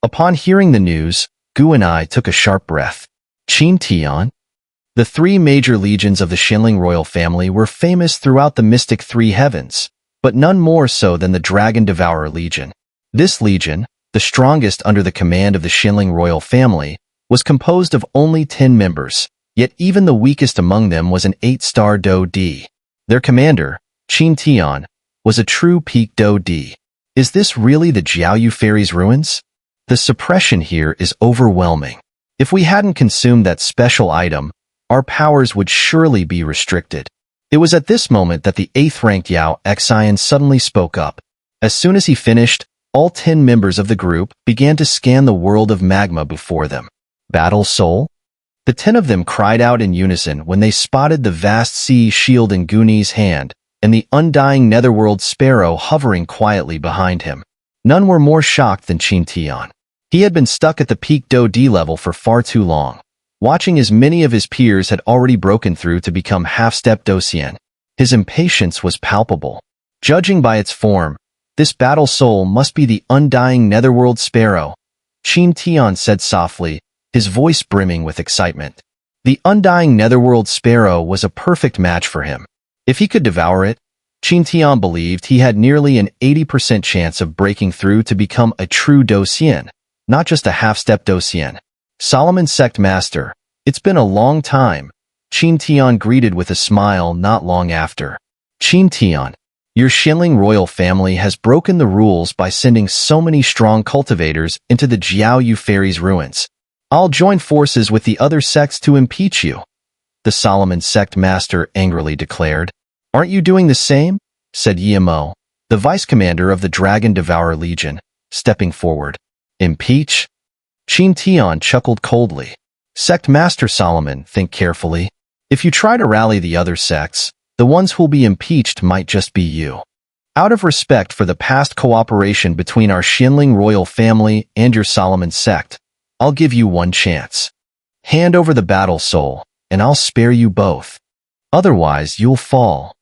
Upon hearing the news, Gu and I took a sharp breath. Tian? The three major legions of the Xinling royal family were famous throughout the mystic three heavens, but none more so than the Dragon Devourer Legion. This legion, the strongest under the command of the Xinling royal family, was composed of only 10 members, yet even the weakest among them was an 8-star Do D. Their commander, Tian, was a true peak Do D. Is this really the Xiao Fairy's ruins? The suppression here is overwhelming. If we hadn't consumed that special item, our powers would surely be restricted. It was at this moment that the 8th-ranked Xiao suddenly spoke up. As soon as he finished, all 10 members of the group began to scan the world of magma before them. Battle Soul? The 10 of them cried out in unison when they spotted the vast sea shield in Guni's hand and the undying netherworld Sparrow hovering quietly behind him. None were more shocked than Tian. He had been stuck at the peak Do D level for far too long, watching as many of his peers had already broken through to become half-step Do Xian. His impatience was palpable. Judging by its form, this battle soul must be the undying netherworld Sparrow, Tian said softly, his voice brimming with excitement. The undying netherworld Sparrow was a perfect match for him. If he could devour it, Tian believed he had nearly an 80% chance of breaking through to become a true Do Xian, not just a half-step Do Xian. Solomon Sect Master, it's been a long time, Tian greeted with a smile not long after. Tian, your Xinling royal family has broken the rules by sending so many strong cultivators into the Xiao Fairy's ruins. I'll join forces with the other sects to impeach you, the Solomon Sect Master angrily declared. Aren't you doing the same? Said Xiao, the vice commander of the Dragon Devourer Legion, stepping forward. Impeach? Tian chuckled coldly. Sect Master Solomon, think carefully. If you try to rally the other sects, the ones who'll be impeached might just be you. Out of respect for the past cooperation between our Xinling royal family and your Solomon sect, I'll give you one chance. Hand over the battle soul, and I'll spare you both. Otherwise, you'll fall.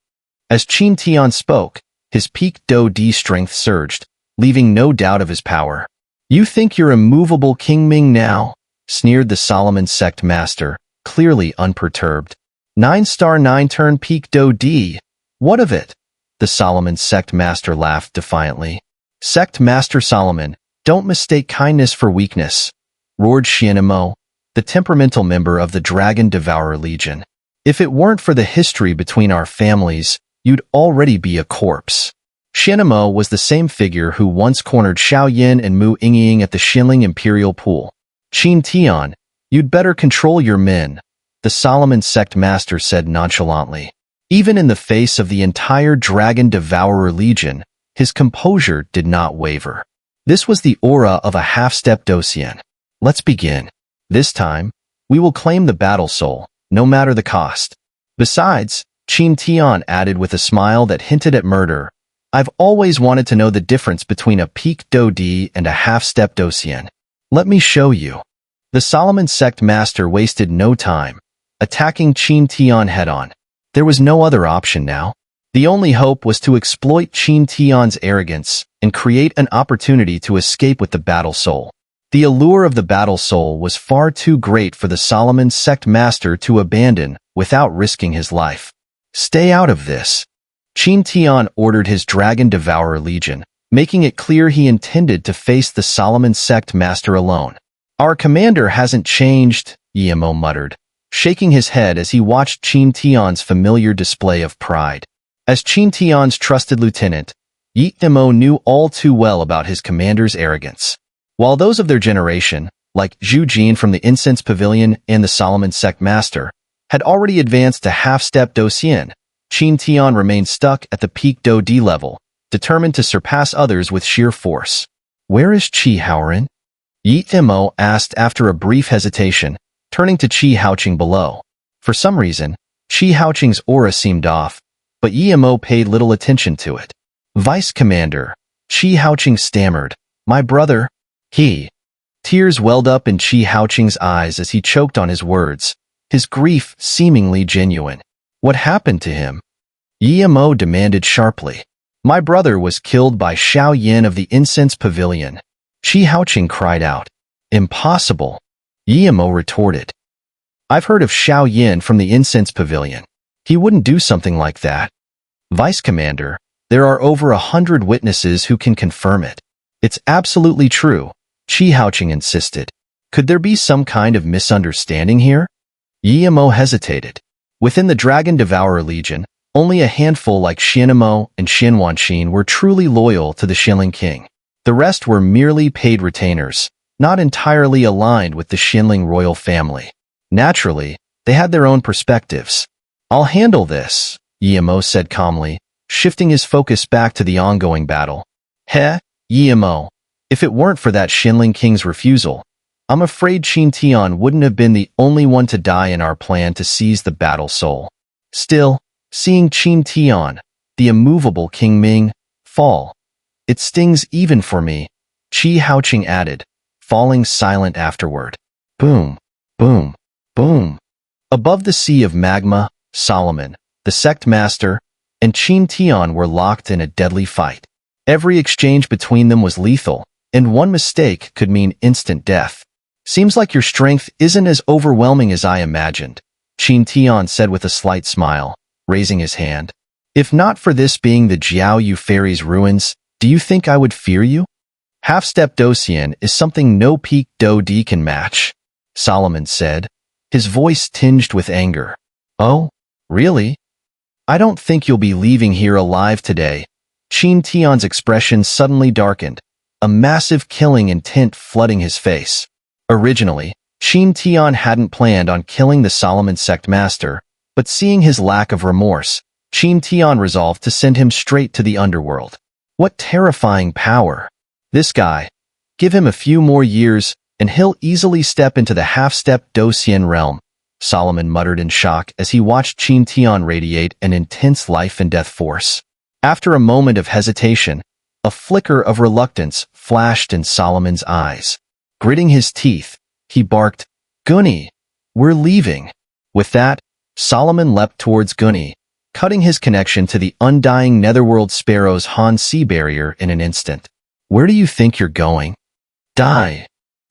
As Tian spoke, his peak Do D strength surged, leaving no doubt of his power. You think you're immovable King Ming now? Sneered the Solomon Sect Master, clearly unperturbed. 9-star 9-turn peak Do D. What of it? The Solomon Sect Master laughed defiantly. Sect Master Solomon, don't mistake kindness for weakness, roared Xiao, the temperamental member of the Dragon Devourer Legion. If it weren't for the history between our families, you'd already be a corpse. Xiao was the same figure who once cornered Xiao Yin and Mu Yingying at the Xinling Imperial Pool. Tian, you'd better control your men, the Solomon Sect Master said nonchalantly. Even in the face of the entire Dragon Devourer Legion, his composure did not waver. This was the aura of a half-step Do Xian. Let's begin. This time, we will claim the battle soul, no matter the cost. Besides, Tian added with a smile that hinted at murder, I've always wanted to know the difference between a peak Do D and a half-step Do Xian. Let me show you. The Solomon Sect Master wasted no time, attacking Tian head-on. There was no other option now. The only hope was to exploit Tian's arrogance and create an opportunity to escape with the battle soul. The allure of the battle soul was far too great for the Solomon Sect Master to abandon without risking his life. Stay out of this. Tian ordered his Dragon Devourer Legion, making it clear he intended to face the Solomon Sect Master alone. Our commander hasn't changed, Xiao muttered, shaking his head as he watched Tian's familiar display of pride. As Tian's trusted lieutenant, Xiao knew all too well about his commander's arrogance. While those of their generation, like Zhu Jin from the Incense Pavilion and the Solomon Sect Master, had already advanced to half-step Do Xian, Tian remained stuck at the peak Do D level, determined to surpass others with sheer force. Where is Chi-ching? Xiao asked after a brief hesitation, turning to Chi-ching below. For some reason, Chi-ching's aura seemed off, but Xiao paid little attention to it. Vice Commander, Chi-ching stammered, my brother, he. Tears welled up in Chi-ching's eyes as he choked on his words, his grief seemingly genuine. What happened to him? Xiao demanded sharply. My brother was killed by Xiao Yin of the Incense Pavilion. Chi-ching cried out. Impossible. Yemo retorted. I've heard of Xiao Yin from the Incense Pavilion. He wouldn't do something like that. Vice Commander, there are over 100 witnesses who can confirm it. It's absolutely true, Chi-ching insisted. Could there be some kind of misunderstanding here? Yemo hesitated. Within the Dragon Devourer Legion, only a handful like Xianmo and Xianwanqin were truly loyal to the Xianling King. The rest were merely paid retainers, not entirely aligned with the Xianling royal family. Naturally, they had their own perspectives. I'll handle this, Yemo said calmly, shifting his focus back to the ongoing battle. Heh, Yemo, if it weren't for that Xianling King's refusal, I'm afraid Qin Tian wouldn't have been the only one to die in our plan to seize the battle soul. Still, seeing Qin Tian, the immovable King Ming, fall, it stings even for me, Chi-ching added, falling silent afterward. Boom, boom, boom. Above the sea of magma, Solomon, the Sect Master, and Qin Tian were locked in a deadly fight. Every exchange between them was lethal, and one mistake could mean instant death. Seems like your strength isn't as overwhelming as I imagined, Qin Tian said with a slight smile, raising his hand. If not for this being the Jiao Yu Fairy's ruins, do you think I would fear you? Half-step Docian is something no peak Do Di can match, Solomon said, his voice tinged with anger. Oh, really? I don't think you'll be leaving here alive today. Qin Tian's expression suddenly darkened, a massive killing intent flooding his face. Originally, Qin Tian hadn't planned on killing the Solomon Sect Master, but seeing his lack of remorse, Qin Tian resolved to send him straight to the underworld. What terrifying power! This guy. Give him a few more years, and he'll easily step into the half-step Docian realm, Solomon muttered in shock as he watched Qin Tian radiate an intense life-and-death force. After a moment of hesitation, a flicker of reluctance flashed in Solomon's eyes. Gritting his teeth, he barked, Gunny, we're leaving. With that, Solomon leapt towards Gunny, cutting his connection to the undying Netherworld Sparrow's Han Sea barrier in an instant. Where do you think you're going? Die.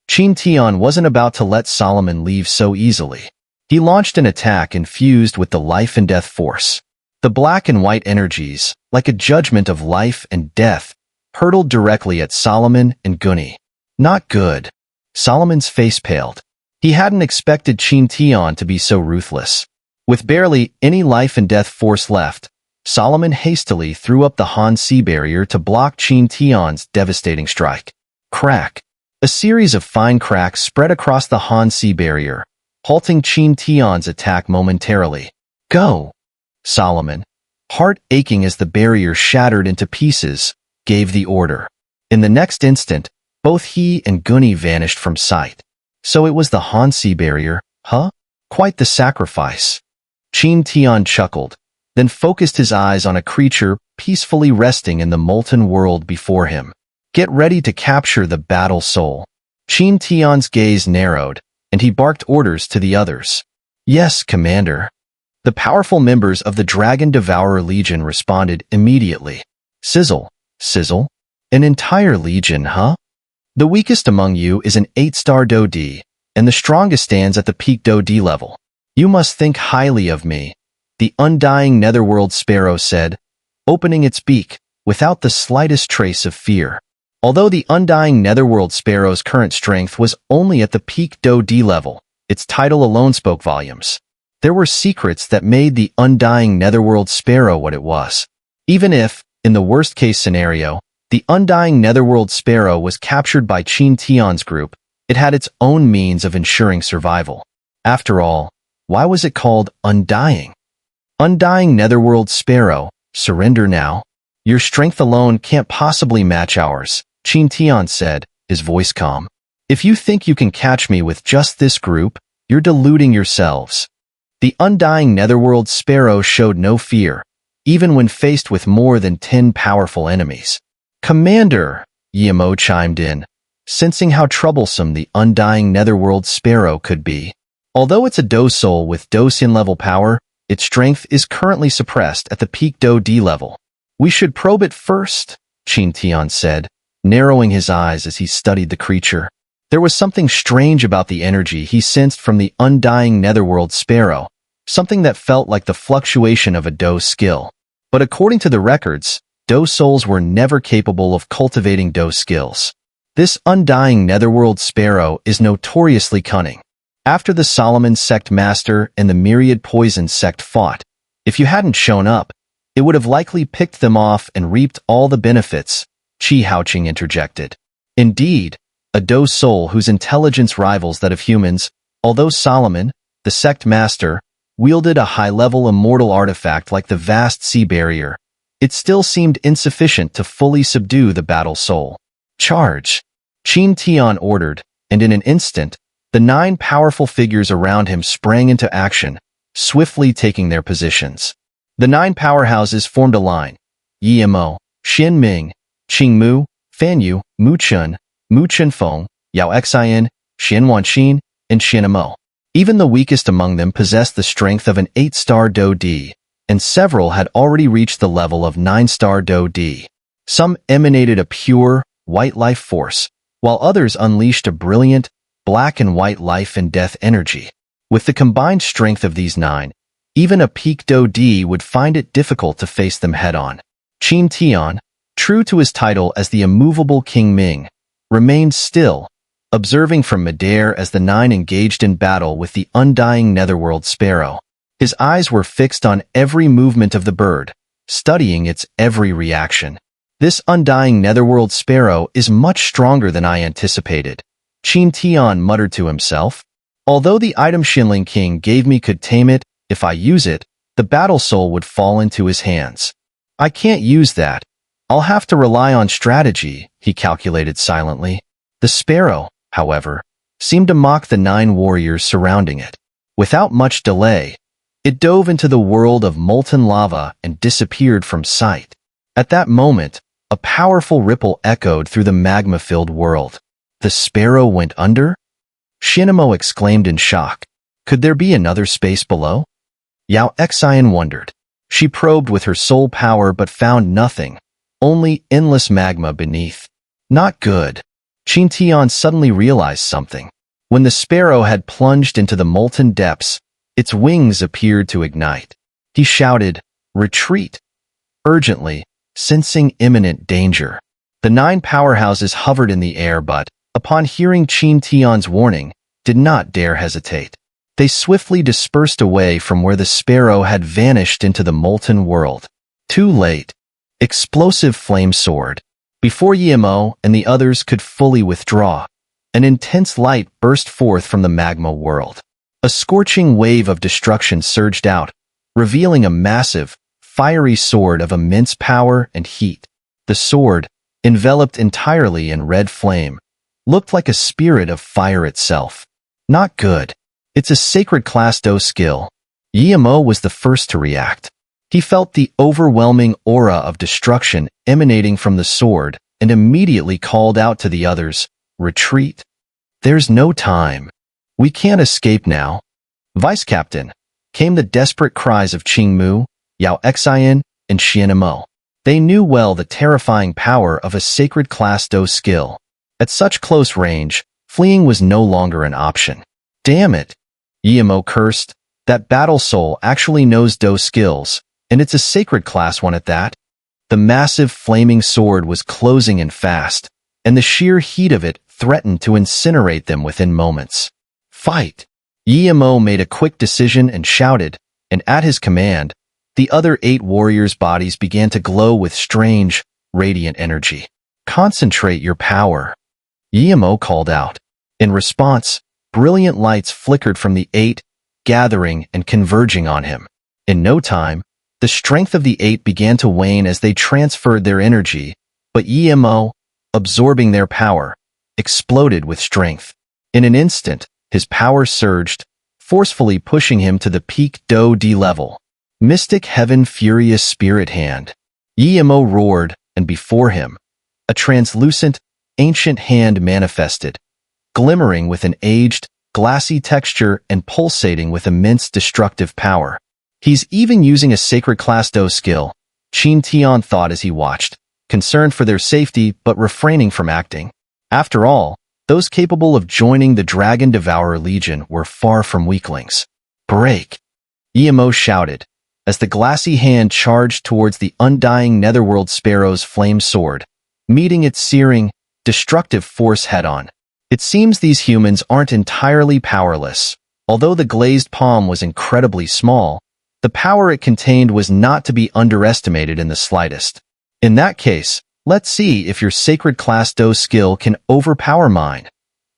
Qin Tian wasn't about to let Solomon leave so easily. He launched an attack infused with the life-and-death force. The black and white energies, like a judgment of life and death, hurtled directly at Solomon and Gunny. Not good. Solomon's face paled. He hadn't expected Qin Tian to be so ruthless. With barely any life-and-death force left, Solomon hastily threw up the Han Sea barrier to block Qin Tian's devastating strike. Crack. A series of fine cracks spread across the Han Sea barrier, halting Qin Tian's attack momentarily. Go! Solomon, heart aching as the barrier shattered into pieces, gave the order. In the next instant, both he and Gunny vanished from sight. So it was the Han Sea barrier, huh? Quite the sacrifice. Qin Tian chuckled, then focused his eyes on a creature peacefully resting in the molten world before him. Get ready to capture the battle soul. Qin Tian's gaze narrowed, and he barked orders to the others. Yes, Commander. The powerful members of the Dragon Devourer Legion responded immediately. Sizzle, sizzle. An entire legion, huh? The weakest among you is an 8-star Do Di, and the strongest stands at the peak Do Di level. You must think highly of me, the undying Netherworld Sparrow said, opening its beak, without the slightest trace of fear. Although the undying Netherworld Sparrow's current strength was only at the peak Do Di level, its title alone spoke volumes. There were secrets that made the undying Netherworld Sparrow what it was. Even if, in the worst-case scenario, the undying Netherworld Sparrow was captured by Qin Tian's group, it had its own means of ensuring survival. After all, why was it called Undying? Undying Netherworld Sparrow, surrender now. Your strength alone can't possibly match ours, Qin Tian said, his voice calm. If you think you can catch me with just this group, you're deluding yourselves. The undying Netherworld Sparrow showed no fear, even when faced with more than 10 powerful enemies. Commander, Yemo chimed in, sensing how troublesome the undying Netherworld Sparrow could be. Although it's a Do soul with Docian-level power, its strength is currently suppressed at the peak Do Di level. We should probe it first, Qin Tian said, narrowing his eyes as he studied the creature. There was something strange about the energy he sensed from the undying netherworld Sparrow, something that felt like the fluctuation of a Do skill. But according to the records, Do souls were never capable of cultivating Do skills. This undying netherworld Sparrow is notoriously cunning. After the Solomon Sect Master and the Myriad Poison Sect fought, if you hadn't shown up, it would have likely picked them off and reaped all the benefits, Chi-ching interjected. Indeed, a Do soul whose intelligence rivals that of humans, although Solomon, the Sect Master, wielded a high-level immortal artifact like the vast sea barrier, it still seemed insufficient to fully subdue the battle soul. Charge! Tian ordered, and in an instant, the 9 powerful figures around him sprang into action, swiftly taking their positions. The 9 powerhouses formed a line: Yimo, Xin Ming, Qing Mu, Fan Yu, Mu Chun, Mu Chunfeng, Yao Xian, Xian Wanxin, and Xian Mo. Even the weakest among them possessed the strength of an 8-star Do D, and several had already reached the level of 9-star Do D. Some emanated a pure, white life force, while others unleashed a brilliant, black and white life and death energy. With the combined strength of these 9, even a peak Do D would find it difficult to face them head-on. Tian, true to his title as the immovable King Ming, remained still, observing from midair as the 9 engaged in battle with the undying netherworld Sparrow. His eyes were fixed on every movement of the bird, studying its every reaction. This undying netherworld Sparrow is much stronger than I anticipated, Tian muttered to himself. Although the item Xinling King gave me could tame it, if I use it, the battle soul would fall into his hands. I can't use that. I'll have to rely on strategy, he calculated silently. The Sparrow, however, seemed to mock the 9 warriors surrounding it. Without much delay, it dove into the world of molten lava and disappeared from sight. At that moment, a powerful ripple echoed through the magma-filled world. The Sparrow went under? Shinamo exclaimed in shock. Could there be another space below? Yao Xian wondered. She probed with her soul power but found nothing, only endless magma beneath. Not good. Tian suddenly realized something. When the Sparrow had plunged into the molten depths, its wings appeared to ignite. He shouted, "Retreat!" urgently, sensing imminent danger. The 9 powerhouses hovered in the air but, upon hearing Tian's warning, did not dare hesitate. They swiftly dispersed away from where the Sparrow had vanished into the molten world. Too late. Explosive flame sword. Before Yimo and the others could fully withdraw, an intense light burst forth from the magma world. A scorching wave of destruction surged out, revealing a massive, fiery sword of immense power and heat. The sword, enveloped entirely in red flame, looked like a spirit of fire itself. Not good. It's a sacred class Do skill. Yimo was the first to react. He felt the overwhelming aura of destruction emanating from the sword and immediately called out to the others, "Retreat! There's no time. We can't escape now." "Vice Captain," came the desperate cries of Qing Mu, Yao Xian, and Xian Mo. They knew well the terrifying power of a sacred class Do skill. At such close range, fleeing was no longer an option. Damn it! Yimo cursed. That battle soul actually knows Do skills, and it's a sacred class one at that. The massive flaming sword was closing in fast, and the sheer heat of it threatened to incinerate them within moments. Fight! Yimo made a quick decision and shouted, and at his command, the other 8 warriors' bodies began to glow with strange, radiant energy. Concentrate your power, Yimo called out. In response, brilliant lights flickered from the 8, gathering and converging on him. In no time, the strength of the 8 began to wane as they transferred their energy, but Yimo, absorbing their power, exploded with strength. In an instant, his power surged, forcefully pushing him to the peak Do D level. Mystic Heaven Furious Spirit Hand. Yimo roared, and before him, a translucent, ancient hand manifested, glimmering with an aged, glassy texture and pulsating with immense destructive power. He's even using a sacred class Do skill, Tian thought as he watched. concerned for their safety but refraining from acting. After all, those capable of joining the Dragon Devourer Legion were far from weaklings. "Break!" EMO shouted, as the glassy hand charged towards the undying Netherworld Sparrow's flame sword, meeting its searing, destructive force head-on. It seems these humans aren't entirely powerless. Although the glazed palm was incredibly small, the power it contained was not to be underestimated in the slightest. In that case, let's see if your Sacred Class Do skill can overpower mine,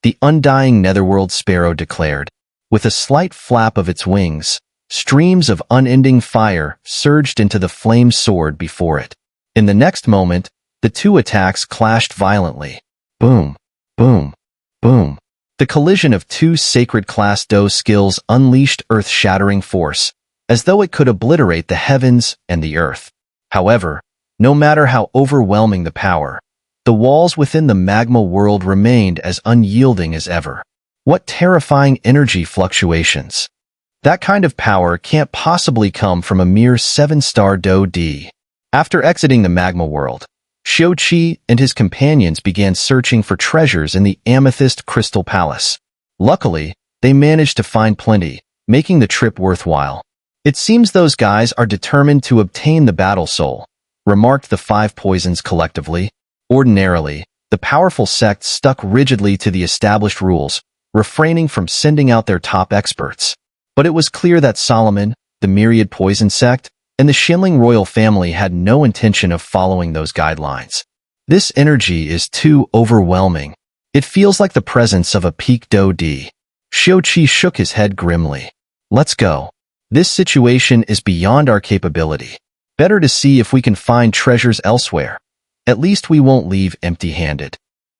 the undying Netherworld Sparrow declared. With a slight flap of its wings, streams of unending fire surged into the flame sword before it. In the next moment, the two attacks clashed violently. Boom, boom, boom. The collision of two Sacred Class Do skills unleashed earth-shattering force, as though it could obliterate the heavens and the earth. However, no matter how overwhelming the power, the walls within the magma world remained as unyielding as ever. What terrifying energy fluctuations! That kind of power can't possibly come from a mere 7-star Do D. After exiting the magma world, Xiao and his companions began searching for treasures in the Amethyst Crystal Palace. Luckily, they managed to find plenty, making the trip worthwhile. "It seems those guys are determined to obtain the battle soul," remarked the five poisons collectively. Ordinarily, the powerful sect stuck rigidly to the established rules, refraining from sending out their top experts. But it was clear that Solomon, the myriad poison sect, and the Shenling royal family had no intention of following those guidelines. "This energy is too overwhelming. It feels like the presence of a peak Do D." Xiao shook his head grimly. "Let's go. This situation is beyond our capability. Better to see if we can find treasures elsewhere. At least we won't leave empty-handed."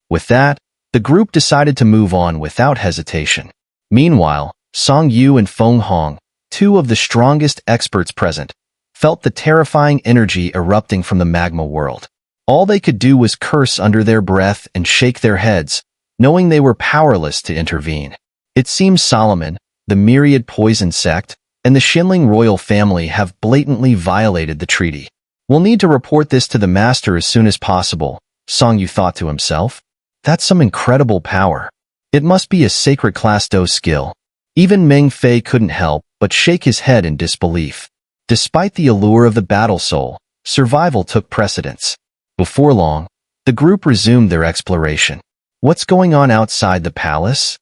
With that, the group decided to move on without hesitation. Meanwhile, Song Yu and Feng Hong, two of the strongest experts present, felt the terrifying energy erupting from the magma world. All they could do was curse under their breath and shake their heads, knowing they were powerless to intervene. It seems Solomon, the myriad poison sect, and the Shenling royal family have blatantly violated the treaty. "We'll need to report this to the master as soon as possible," Song Yu thought to himself. "That's some incredible power. It must be a Sacred Class Do skill." Even Meng Fei couldn't help but shake his head in disbelief. Despite the allure of the battle soul, survival took precedence. Before long, the group resumed their exploration. What's going on outside the palace?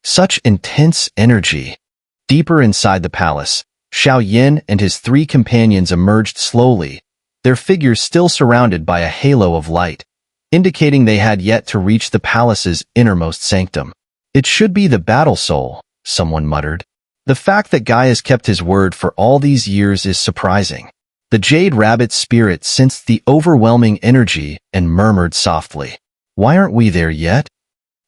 Such intense energy. Deeper inside the palace, Xiao Yin and his three companions emerged slowly, their figures still surrounded by a halo of light, indicating they had yet to reach the palace's innermost sanctum. "It should be the battle soul," someone muttered. "The fact that Guy has kept his word for all these years is surprising." The Jade Rabbit spirit sensed the overwhelming energy and murmured softly, "Why aren't we there yet?"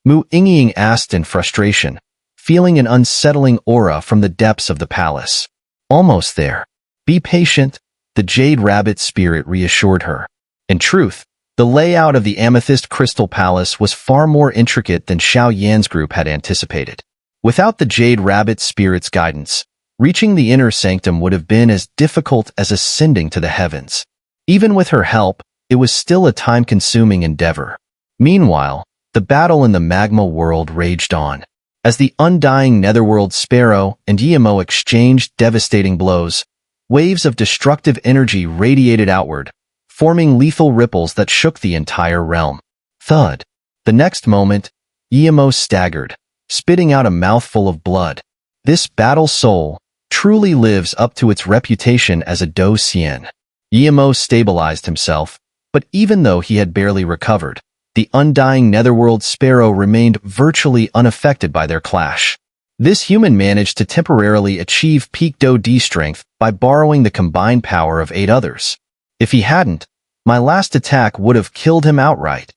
Mu Yingying asked in frustration, feeling an unsettling aura from the depths of the palace. "Almost there. Be patient," the Jade Rabbit spirit reassured her. In truth, the layout of the Amethyst Crystal Palace was far more intricate than Xiao Yan's group had anticipated. Without the Jade Rabbit spirit's guidance, reaching the inner sanctum would have been as difficult as ascending to the heavens. Even with her help, it was still a time-consuming endeavor. Meanwhile, the battle in the magma world raged on. As the undying Netherworld Sparrow and EMO exchanged devastating blows, waves of destructive energy radiated outward, forming lethal ripples that shook the entire realm. Thud. The next moment, EMO staggered, spitting out a mouthful of blood. This battle soul truly lives up to its reputation as a Do Xian. EMO stabilized himself, but even though he had barely recovered, the undying Netherworld Sparrow remained virtually unaffected by their clash. This human managed to temporarily achieve peak Do D strength by borrowing the combined power of 8 others. If he hadn't, my last attack would have killed him outright.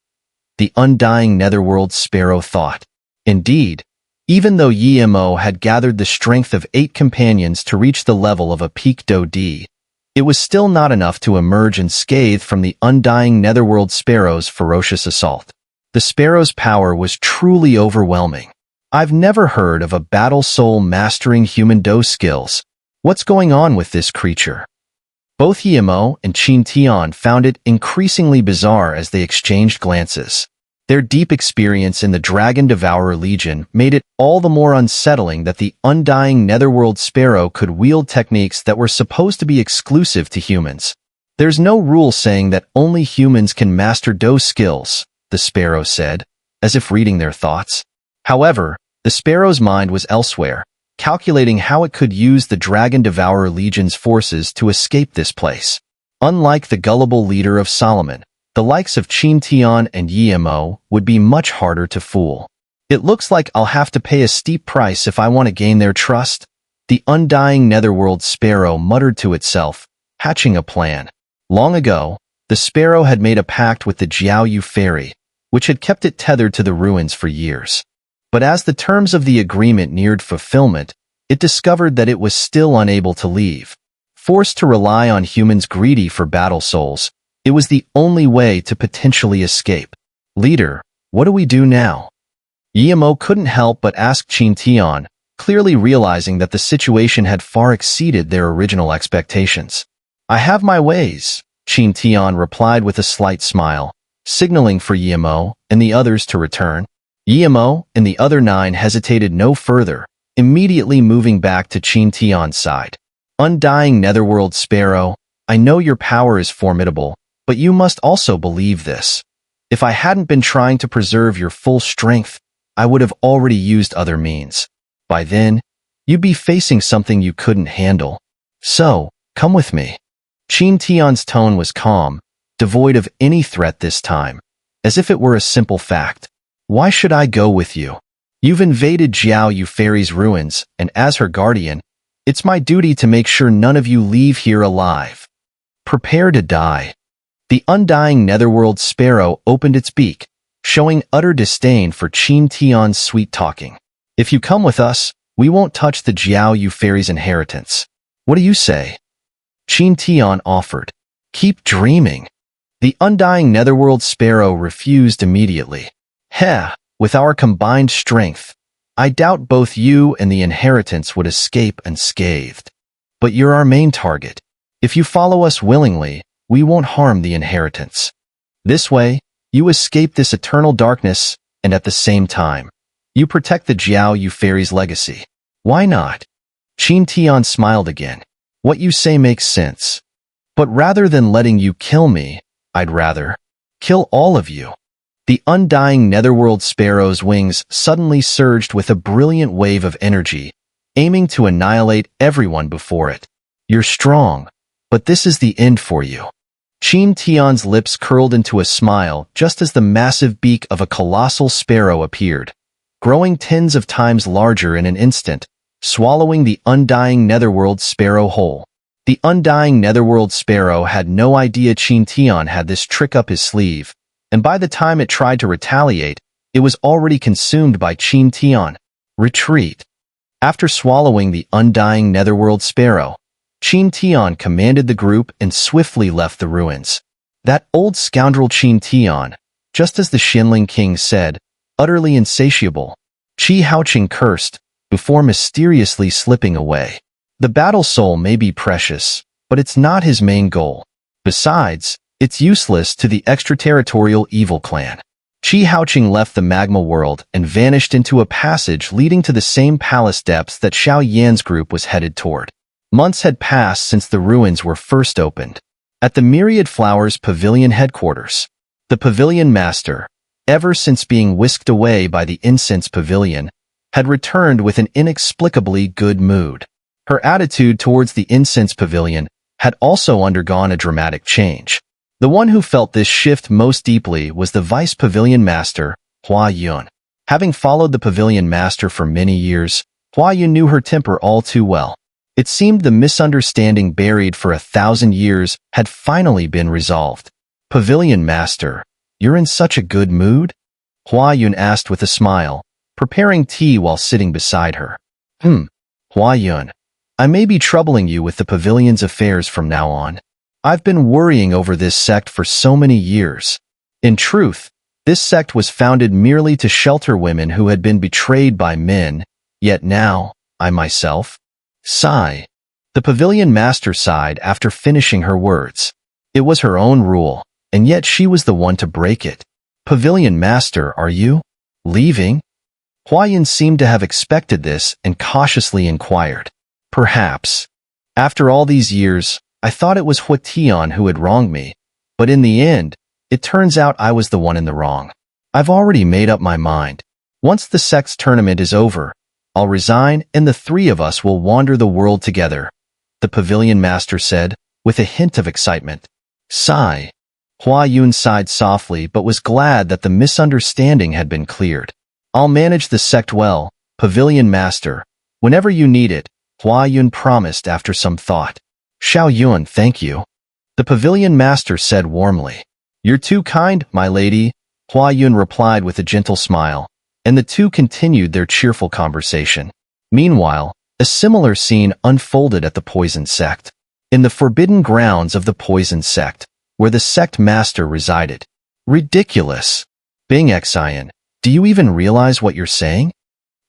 The undying Netherworld Sparrow thought. Indeed, even though EMO had gathered the strength of 8 companions to reach the level of a peak Do D, it was still not enough to emerge unscathed from the undying Netherworld Sparrow's ferocious assault. The Sparrow's power was truly overwhelming. I've never heard of a battle soul mastering human Do skills. What's going on with this creature? Both Yimo and Tian found it increasingly bizarre as they exchanged glances. Their deep experience in the Dragon Devourer Legion made it all the more unsettling that the undying Netherworld Sparrow could wield techniques that were supposed to be exclusive to humans. There's no rule saying that only humans can master those skills, the Sparrow said, as if reading their thoughts. However, the Sparrow's mind was elsewhere, calculating how it could use the Dragon Devourer Legion's forces to escape this place. Unlike the gullible leader of Solomon, the likes of Tian and Yimo would be much harder to fool. It looks like I'll have to pay a steep price if I want to gain their trust, the undying Netherworld Sparrow muttered to itself, hatching a plan. Long ago, the Sparrow had made a pact with the Xiao fairy, which had kept it tethered to the ruins for years. But as the terms of the agreement neared fulfillment, it discovered that it was still unable to leave. Forced to rely on humans greedy for battle souls, it was the only way to potentially escape. Leader, what do we do now? Yimo couldn't help but ask Tian, clearly realizing that the situation had far exceeded their original expectations. I have my ways, Tian replied with a slight smile, signaling for Yimo and the others to return. Yimo and the other 9 hesitated no further, immediately moving back to Tian's side. Undying Netherworld Sparrow, I know your power is formidable, but you must also believe this. If I hadn't been trying to preserve your full strength, I would have already used other means. By then, you'd be facing something you couldn't handle. So, come with me. Tian's tone was calm, devoid of any threat this time, as if it were a simple fact. Why should I go with you? You've invaded Xiao Fairy's ruins, and as her guardian, it's my duty to make sure none of you leave here alive. Prepare to die. The undying Netherworld Sparrow opened its beak, showing utter disdain for Tian's sweet-talking. If you come with us, we won't touch the Xiao Fairy's inheritance. What do you say? Tian offered. Keep dreaming. The undying Netherworld Sparrow refused immediately. Heh, with our combined strength, I doubt both you and the inheritance would escape unscathed. But you're our main target. If you follow us willingly, we won't harm the inheritance. This way, you escape this eternal darkness, and at the same time, you protect the Xiao Fairy's legacy. Why not? Tian smiled again. What you say makes sense. But rather than letting you kill me, I'd rather kill all of you. The undying Netherworld Sparrow's wings suddenly surged with a brilliant wave of energy, aiming to annihilate everyone before it. You're strong, but this is the end for you. Tian's lips curled into a smile just as the massive beak of a colossal sparrow appeared, growing tens of times larger in an instant, swallowing the undying Netherworld Sparrow whole. The undying Netherworld Sparrow had no idea Tian had this trick up his sleeve, and by the time it tried to retaliate, it was already consumed by Tian. Retreat. After swallowing the undying Netherworld Sparrow, Tian commanded the group and swiftly left the ruins. That old scoundrel Tian, just as the Xinling king said, utterly insatiable, Chi-ching cursed, before mysteriously slipping away. The battle soul may be precious, but it's not his main goal. Besides, it's useless to the extraterritorial evil clan. Chi-ching left the magma world and vanished into a passage leading to the same palace depths that Xiao Yan's group was headed toward. Months had passed since the ruins were first opened. At the Myriad Flowers Pavilion headquarters, the Pavilion Master, ever since being whisked away by the Incense Pavilion, had returned with an inexplicably good mood. Her attitude towards the Incense Pavilion had also undergone a dramatic change. The one who felt this shift most deeply was the Vice Pavilion Master, Hua Yun. Having followed the Pavilion Master for many years, Hua Yun knew her temper all too well. It seemed the misunderstanding buried for 1,000 years had finally been resolved. Pavilion Master, you're in such a good mood? Hua Yun asked with a smile, preparing tea while sitting beside her. Hua Yun, I may be troubling you with the pavilion's affairs from now on. I've been worrying over this sect for so many years. In truth, this sect was founded merely to shelter women who had been betrayed by men, yet now, I myself, sigh. The Pavilion master sighed after finishing her words. It was her own rule, and yet she was the one to break it. Pavilion master, are you leaving? Huayan seemed to have expected this and cautiously inquired. Perhaps. After all these years, I thought it was Tian who had wronged me, but in the end, it turns out I was the one in the wrong. I've already made up my mind. Once the Sect's tournament is over, I'll resign and the three of us will wander the world together, the Pavilion master said, with a hint of excitement. Sigh. Huayan sighed softly but was glad that the misunderstanding had been cleared. I'll manage the Sect well, Pavilion master. Whenever you need it, Huayan promised after some thought. Xiao, thank you. The Pavilion master said warmly. You're too kind, my lady, Huayan replied with a gentle smile, and the two continued their cheerful conversation. Meanwhile, a similar scene unfolded at the Poison Sect. In the forbidden grounds of the Poison Sect, where the Sect master resided. Ridiculous. EngSubs, do you even realize what you're saying?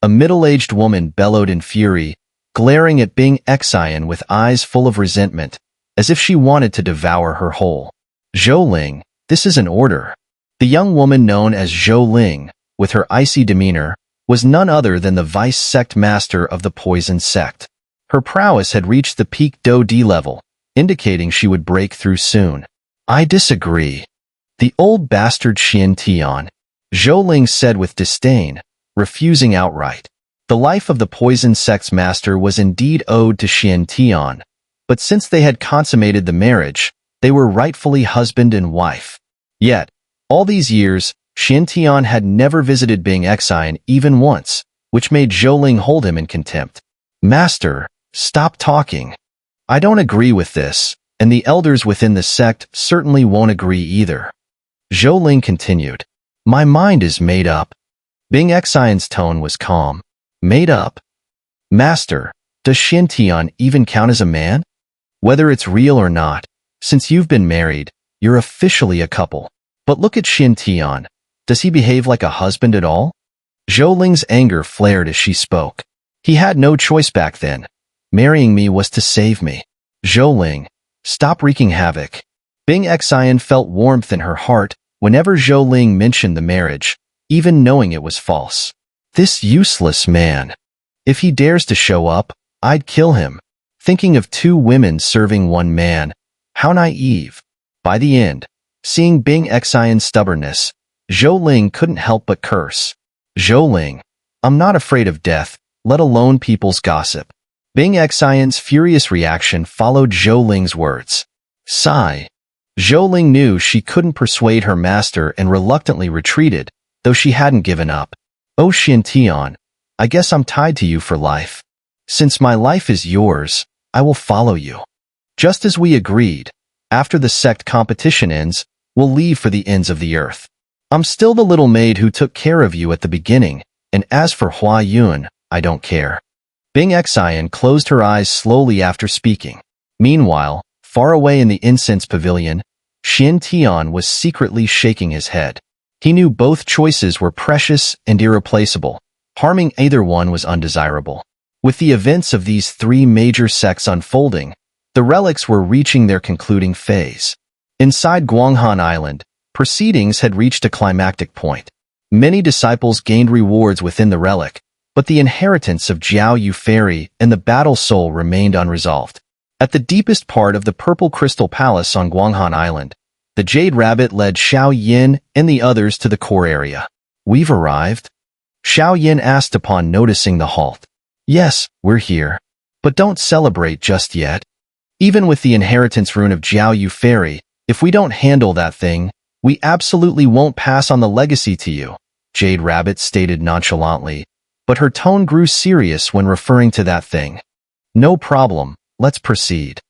A middle-aged woman bellowed in fury, glaring at EngSubs with eyes full of resentment, as if she wanted to devour her whole. Zhou, this is an order. The young woman known as Zhou, with her icy demeanor, was none other than the vice sect master of the Poison Sect. Her prowess had reached the peak Do-D level, indicating she would break through soon. I disagree. The old bastard Tian, Zhou said with disdain, refusing outright. The life of the Poison Sect's master was indeed owed to Tian, but since they had consummated the marriage, they were rightfully husband and wife. Yet, all these years, Tian had never visited EngSubs even once, which made Zhou hold him in contempt. Master, stop talking. I don't agree with this, and the elders within the sect certainly won't agree either. Zhou continued. My mind is made up. EngSubs' tone was calm. Made up? Master, does Tian even count as a man? Whether it's real or not, since you've been married, you're officially a couple. But look at Tian. Does he behave like a husband at all? Zhou anger flared as she spoke. He had no choice back then. Marrying me was to save me. Zhou, stop wreaking havoc. EngSubs felt warmth in her heart whenever Zhou mentioned the marriage, even knowing it was false. This useless man. If he dares to show up, I'd kill him. Thinking of two women serving one man. How naive. By the end, seeing EngSubs' stubbornness, Zhou couldn't help but curse. Zhou, I'm not afraid of death, let alone people's gossip. EngSubs' furious reaction followed Zhou words. Sigh. Zhou knew she couldn't persuade her master and reluctantly retreated, though she hadn't given up. Oh Tian, I guess I'm tied to you for life. Since my life is yours, I will follow you. Just as we agreed, after the sect competition ends, we'll leave for the ends of the earth. I'm still the little maid who took care of you at the beginning, and as for Huayan, I don't care. EngSubs closed her eyes slowly after speaking. Meanwhile, far away in the incense pavilion, Tian was secretly shaking his head. He knew both choices were precious and irreplaceable. Harming either one was undesirable. With the events of these three major sects unfolding, the relics were reaching their concluding phase. Inside Guanghan Island, proceedings had reached a climactic point. Many disciples gained rewards within the relic, but the inheritance of Jiao Yufei and the battle soul remained unresolved. At the deepest part of the Purple Crystal Palace on Guanghan Island, the Jade Rabbit led Xiao and the others to the core area. We've arrived? Xiao asked upon noticing the halt. Yes, we're here. But don't celebrate just yet. Even with the inheritance rune of Jiao Yufei, if we don't handle that thing, we absolutely won't pass on the legacy to you, Jade Rabbit stated nonchalantly, but her tone grew serious when referring to that thing. No problem, let's proceed.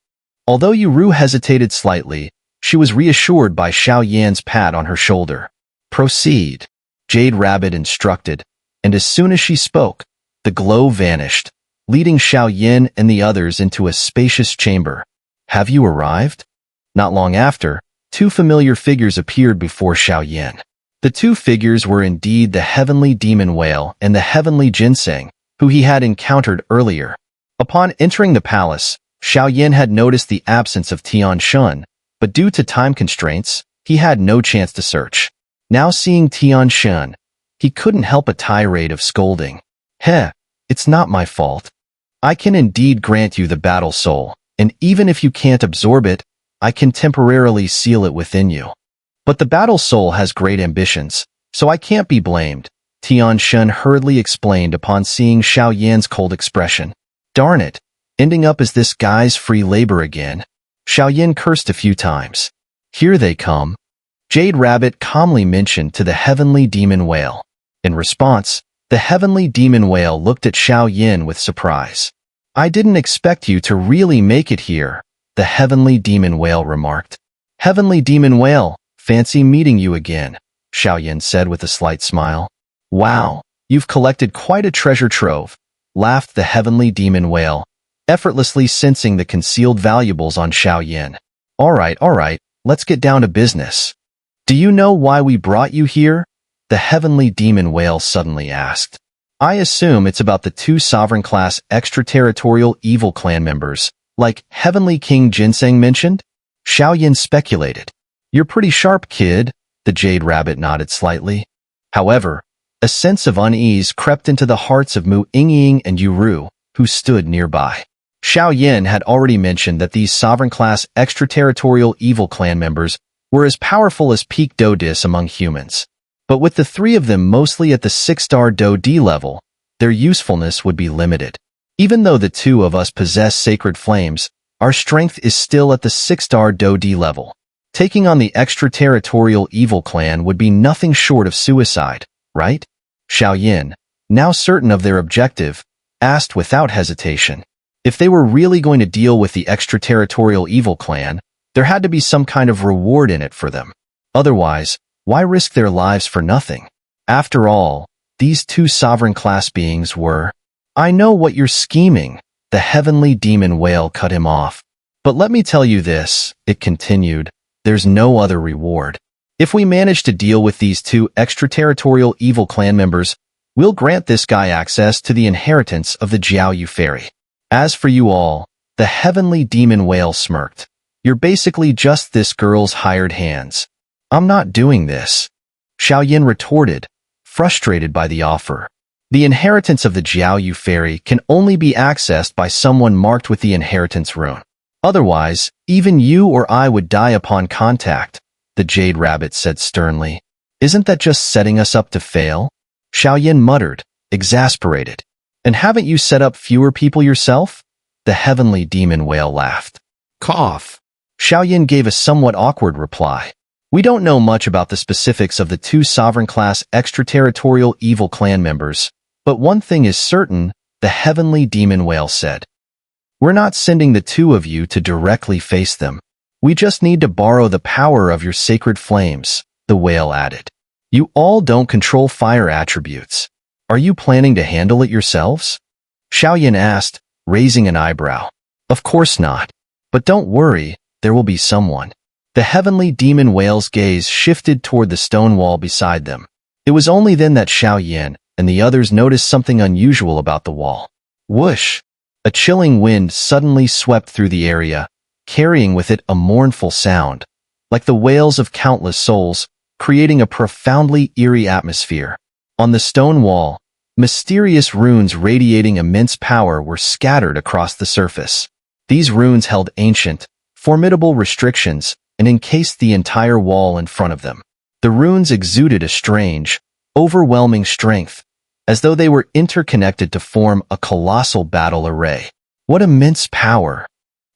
Although Yuru hesitated slightly, she was reassured by Xiao pat on her shoulder. Proceed, Jade Rabbit instructed, and as soon as she spoke, the glow vanished, leading Xiao and the others into a spacious chamber. Have you arrived? Not long after, two familiar figures appeared before Xiao. The two figures were indeed the heavenly demon whale and the heavenly ginseng, who he had encountered earlier. Upon entering the palace, Xiao Yin had noticed the absence of Tian Shun, but due to time constraints, he had no chance to search. Now seeing Tian Shun, he couldn't help a tirade of scolding. Heh, it's not my fault. I can indeed grant you the battle soul, and even if you can't absorb it, I can temporarily seal it within you. But the battle soul has great ambitions, so I can't be blamed, Tian Shun hurriedly explained upon seeing Xiao Yan's cold expression. Darn it, ending up as this guy's free labor again. Xiao Yan cursed a few times. Here they come. Jade Rabbit calmly mentioned to the heavenly demon whale. In response, the heavenly demon whale looked at Xiao Yan with surprise. I didn't expect you to really make it here, the heavenly demon whale remarked. Heavenly demon whale, fancy meeting you again, Xiao Yan said with a slight smile. Wow, you've collected quite a treasure trove, laughed the heavenly demon whale, effortlessly sensing the concealed valuables on Xiao Yan. All right, let's get down to business. Do you know why we brought you here? The heavenly demon whale suddenly asked. I assume it's about the 2 sovereign-class extraterritorial evil clan members, like Heavenly King Ginseng mentioned? Xiao Yan speculated. You're pretty sharp, kid, the Jade Rabbit nodded slightly. However, a sense of unease crept into the hearts of Mu Yingying and Yuru, who stood nearby. Xiao Yan had already mentioned that these sovereign-class extraterritorial evil clan members were as powerful as peak Do-Dis among humans. But with the 3 of them mostly at the 6-star Do-D level, their usefulness would be limited. Even though the 2 of us possess sacred flames, our strength is still at the 6-star Do-D level. Taking on the extraterritorial evil clan would be nothing short of suicide, right? Xiao Yan, now certain of their objective, asked without hesitation. If they were really going to deal with the extraterritorial evil clan, there had to be some kind of reward in it for them. Otherwise, why risk their lives for nothing? After all, these 2 sovereign-class beings were... I know what you're scheming, the heavenly demon whale cut him off. But let me tell you this, it continued, there's no other reward. If we manage to deal with these 2 extraterritorial evil clan members, we'll grant this guy access to the inheritance of the Jiaoyu fairy. As for you all, the heavenly demon whale smirked. You're basically just this girl's hired hands. I'm not doing this. Xiao Yan retorted, frustrated by the offer. The inheritance of the Jiaoyu fairy can only be accessed by someone marked with the inheritance rune. Otherwise, even you or I would die upon contact, the Jade Rabbit said sternly. Isn't that just setting us up to fail? Xiao Yan muttered, exasperated. And haven't you set up fewer people yourself? The heavenly demon whale laughed. Cough. Xiao Yan gave a somewhat awkward reply. We don't know much about the specifics of the 2 sovereign-class extraterritorial evil clan members, but one thing is certain, the heavenly demon whale said. We're not sending the 2 of you to directly face them. We just need to borrow the power of your sacred flames, the whale added. You all don't control fire attributes. Are you planning to handle it yourselves? Xiao Yan asked, raising an eyebrow. Of course not. But don't worry, there will be someone. The heavenly demon whale's gaze shifted toward the stone wall beside them. It was only then that Xiao Yan and the others noticed something unusual about the wall. Whoosh! A chilling wind suddenly swept through the area, carrying with it a mournful sound, like the wails of countless souls, creating a profoundly eerie atmosphere. On the stone wall, mysterious runes radiating immense power were scattered across the surface. These runes held ancient, formidable restrictions and encased the entire wall in front of them. The runes exuded a strange, overwhelming strength, as though they were interconnected to form a colossal battle array. What immense power!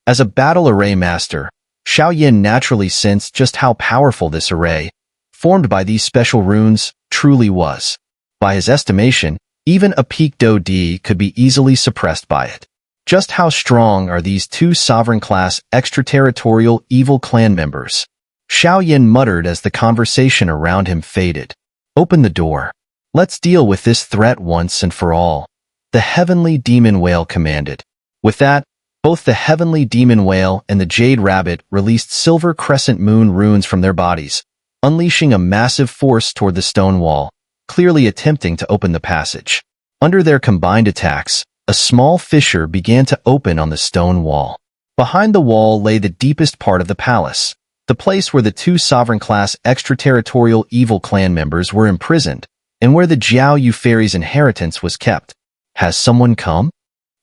As a battle array master, Xiao Yan naturally sensed just how powerful this array, formed by these special runes, truly was. By his estimation, even a peak Do-D could be easily suppressed by it. Just how strong are these 2 sovereign-class extraterritorial evil clan members? Xiao Yan muttered as the conversation around him faded. Open the door. Let's deal with this threat once and for all, the heavenly demon whale commanded. With that, both the heavenly demon whale and the Jade Rabbit released silver crescent moon runes from their bodies, unleashing a massive force toward the stone wall, clearly attempting to open the passage. Under their combined attacks, a small fissure began to open on the stone wall. Behind the wall lay the deepest part of the palace, the place where the two sovereign-class extraterritorial evil clan members were imprisoned, and where the Xiao fairy's inheritance was kept. Has someone come?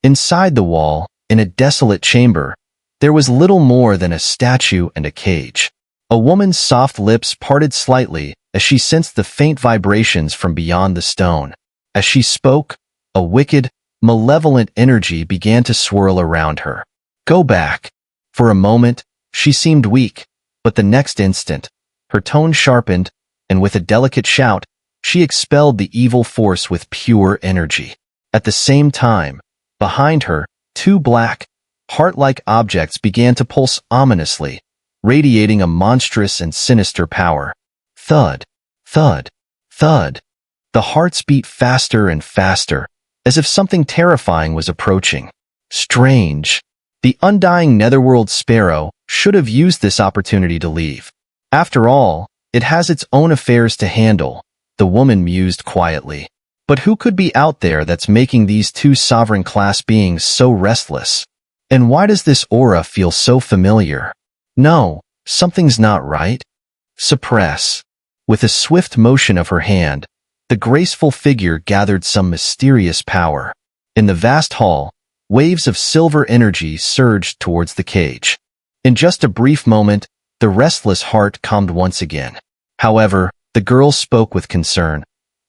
Inside the wall, in a desolate chamber, there was little more than a statue and a cage. A woman's soft lips parted slightly as she sensed the faint vibrations from beyond the stone. As she spoke, a wicked, malevolent energy began to swirl around her. Go back. For a moment, she seemed weak, but the next instant, her tone sharpened, and with a delicate shout, she expelled the evil force with pure energy. At the same time, behind her, two black, heart-like objects began to pulse ominously, radiating a monstrous and sinister power. Thud, thud, thud. The hearts beat faster and faster, as if something terrifying was approaching. Strange. The undying netherworld Sparrow should have used this opportunity to leave. After all, it has its own affairs to handle, the woman mused quietly. But who could be out there that's making these two sovereign-class beings so restless? And why does this aura feel so familiar? No, something's not right. Suppress. With a swift motion of her hand, the graceful figure gathered some mysterious power. In the vast hall, waves of silver energy surged towards the cage. In just a brief moment, the restless heart calmed once again. However, the girl spoke with concern.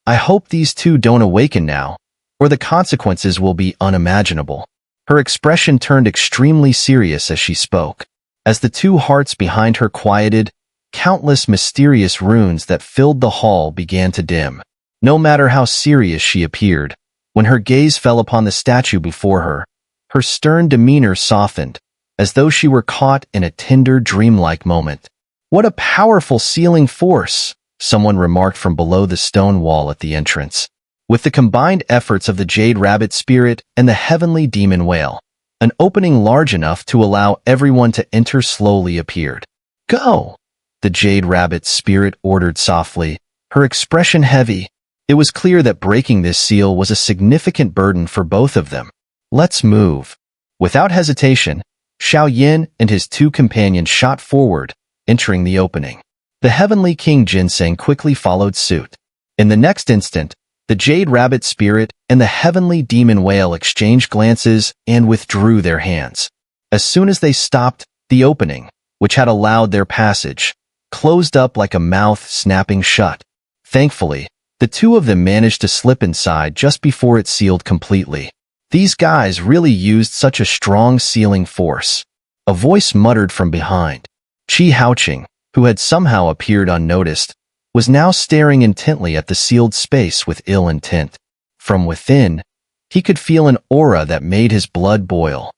I hope these two don't awaken now, or the consequences will be unimaginable. Her expression turned extremely serious as she spoke. As the two hearts behind her quieted, countless mysterious runes that filled the hall began to dim. No matter how serious she appeared, when her gaze fell upon the statue before her, her stern demeanor softened, as though she were caught in a tender, dreamlike moment. What a powerful sealing force, someone remarked from below the stone wall at the entrance. With the combined efforts of the Jade Rabbit Spirit and the Heavenly Demon Whale, an opening large enough to allow everyone to enter slowly appeared. Go! The Jade Rabbit Spirit ordered softly, her expression heavy. It was clear that breaking this seal was a significant burden for both of them. Let's move. Without hesitation, Xiao and his two companions shot forward, entering the opening. The Heavenly King Ginseng quickly followed suit. In the next instant, the Jade Rabbit Spirit and the Heavenly Demon Whale exchanged glances and withdrew their hands. As soon as they stopped, the opening, which had allowed their passage, closed up like a mouth snapping shut. Thankfully, the two of them managed to slip inside just before it sealed completely. These guys really used such a strong sealing force. A voice muttered from behind. Chi-ching, who had somehow appeared unnoticed, was now staring intently at the sealed space with ill intent. From within, he could feel an aura that made his blood boil.